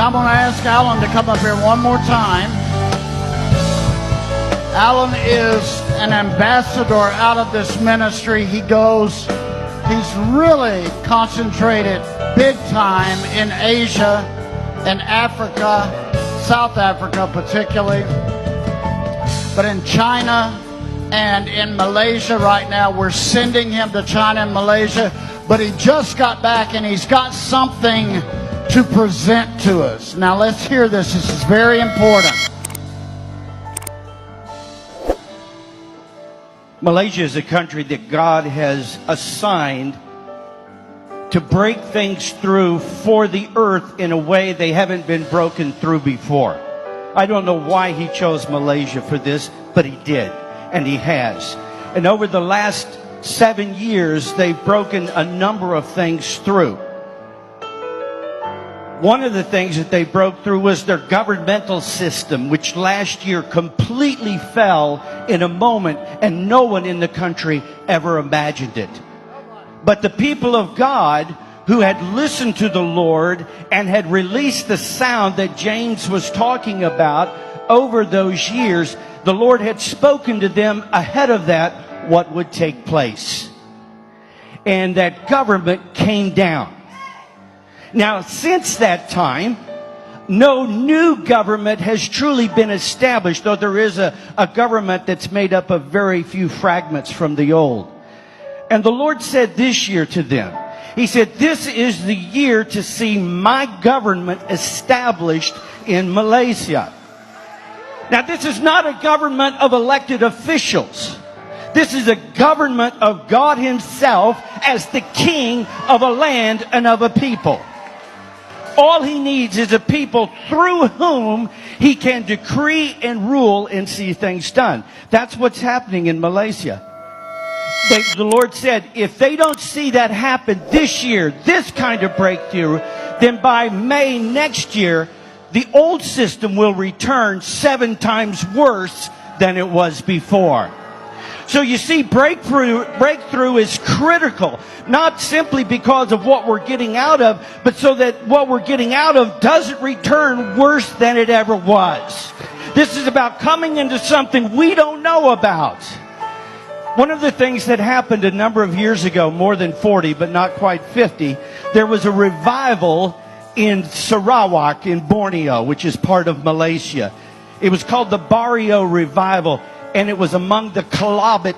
I'm going to ask Alan to come up here one more time. Alan is an ambassador out of this ministry. He's really concentrated big time in Asia and Africa, South Africa particularly, but in China and in Malaysia right now. We're sending him to China and Malaysia, but he just got back and he's got something to present to us. Now let's hear this. This is very important. Malaysia is a country that God has assigned to break things through for the earth in a way they haven't been broken through before. I don't know why he chose Malaysia for this, but he did, and he has. And over the last 7 years, they've broken a number of things through. One of the things that they broke through was their governmental system, which last year completely fell in a moment, and no one in the country ever imagined it. But the people of God who had listened to the Lord and had released the sound that James was talking about over those years, the Lord had spoken to them ahead of that what would take place. And that government came down. Now, since that time, no new government has truly been established, though there is a government that's made up of very few fragments from the old. And the Lord said this year to them, He said, this is the year to see my government established in Malaysia. Now, this is not a government of elected officials. This is a government of God Himself as the king of a land and of a people. All He needs is a people through whom He can decree and rule and see things done. That's what's happening in Malaysia. The Lord said, if they don't see that happen this year, this kind of breakthrough, then by May next year, the old system will return 7 times worse than it was before. So you see, breakthrough is critical, not simply because of what we're getting out of, but so that what we're getting out of doesn't return worse than it ever was. This is about coming into something we don't know about. One of the things that happened a number of years ago, more than 40, but not quite 50, there was a revival in Sarawak in Borneo, which is part of Malaysia. It was called the Barrio Revival, and it was among the Kelabit